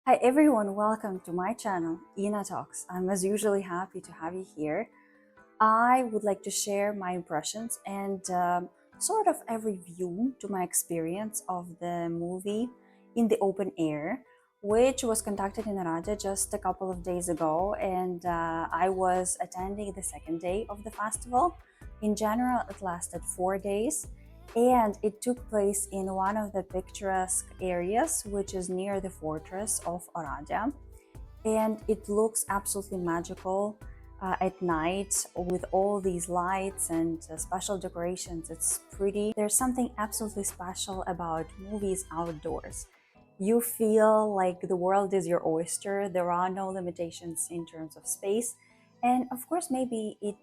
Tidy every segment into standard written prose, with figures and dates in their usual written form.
Hi everyone, welcome to my channel, Ina Talks. I'm as usually happy to have you here. I would like to share my impressions and sort of a review to my experience of the movie in the open air, which was conducted in Oradea just a couple of days ago, and I was attending the second day of the festival. In general, it lasted 4 days, and it took place in one of the picturesque areas, which is near the fortress of Oradea, and it looks absolutely magical at night with all these lights and special decorations. It's pretty. There's something absolutely special about movies outdoors. You feel like the world is your oyster. There are no limitations in terms of space, and of course, maybe it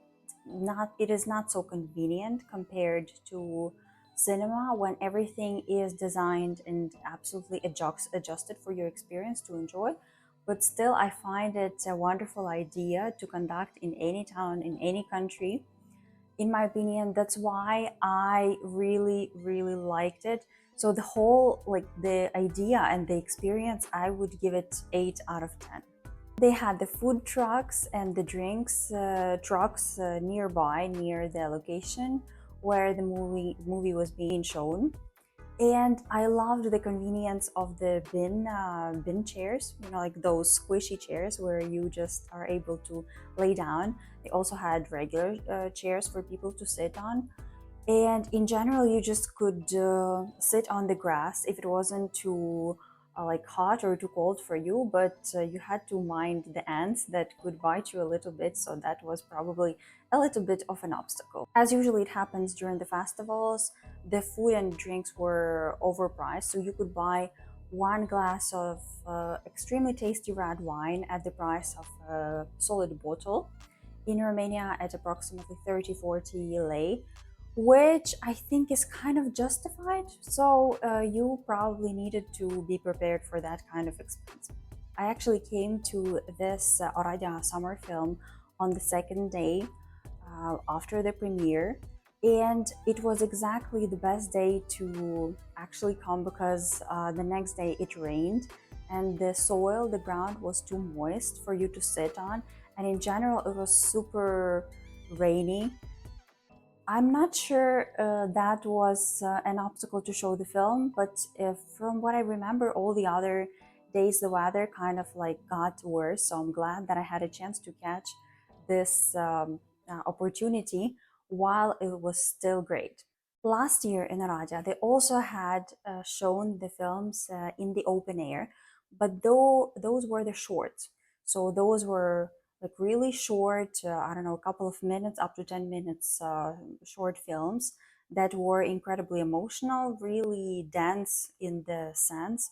is not so convenient compared to cinema when everything is designed and absolutely adjusted for your experience to enjoy. But still, I find it a wonderful idea to conduct in any town, in any country. In my opinion, that's why I really liked it. So the whole, like the idea and the experience, I would give it 8 out of 10. They had the food trucks and the drinks trucks nearby, near the location where the movie was being shown. And I loved the convenience of the bin chairs, like those squishy chairs where you just are able to lay down. They also had regular chairs for people to sit on, and in general you just could sit on the grass if it wasn't too like hot or too cold for you, but you had to mind the ants that could bite you a little bit, so that was probably a little bit of an obstacle. As usually it happens during the festivals, the food and drinks were overpriced, so you could buy one glass of extremely tasty red wine at the price of a solid bottle in Romania at approximately 30-40 lei, which I think is kind of justified. So you probably needed to be prepared for that kind of expense. I actually came to this Oradea summer film on the second day after the premiere, and it was exactly the best day to actually come because the next day it rained and the soil, the ground was too moist for you to sit on, and in general it was super rainy. I'm not sure that was an obstacle to show the film, but from what I remember, all the other days the weather kind of like got worse. So I'm glad that I had a chance to catch this opportunity while it was still great. Last year in Raja, they also had shown the films in the open air, but though those were the shorts, so those were like really short, I don't know, a couple of minutes, up to 10 minutes, short films that were incredibly emotional, really dense in the sense.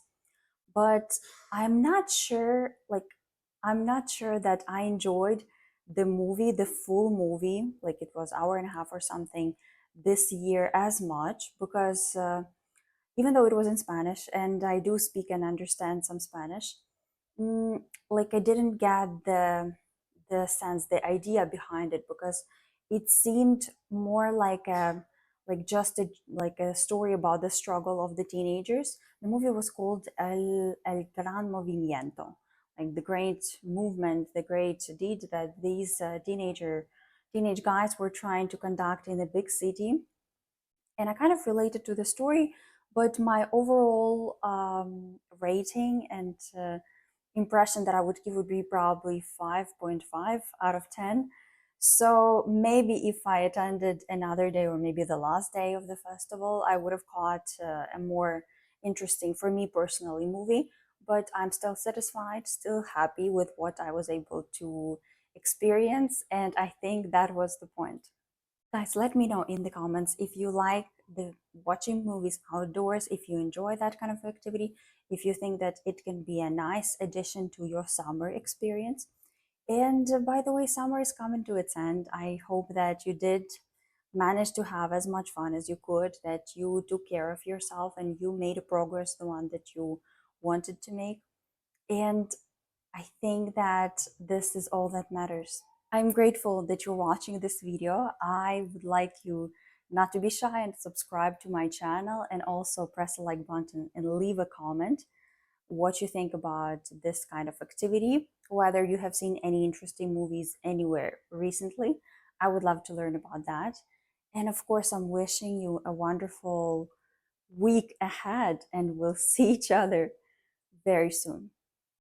But I'm not sure, like, I'm not sure that I enjoyed the movie, the full movie, like it was hour and a half or something this year as much because even though it was in Spanish and I do speak and understand some Spanish, mm, like I didn't get the sense, the idea behind it, because it seemed more like a just like a story about the struggle of the teenagers. The movie was called El Gran Movimiento, like the great movement, the great deed that these teenage guys were trying to conduct in a big city. And I kind of related to the story, but my overall rating and impression that I would give would be probably 5.5 out of 10. So maybe if I attended another day or maybe the last day of the festival, I would have caught a more interesting, for me personally, movie. But I'm still satisfied, still happy with what I was able to experience, and I think that was the point. Guys, let me know in the comments if you like the watching movies outdoors, if you enjoy that kind of activity, if you think that it can be a nice addition to your summer experience. And by the way, summer is coming to its end. I hope that you did manage to have as much fun as you could, that you took care of yourself and you made a progress, the one that you wanted to make. And I think that this is all that matters. I'm grateful that you're watching this video. I would like you not to be shy and subscribe to my channel, and also press the like button and leave a comment. what you think about this kind of activity, whether you have seen any interesting movies anywhere recently. I would love to learn about that. And of course, I'm wishing you a wonderful week ahead, and we'll see each other very soon.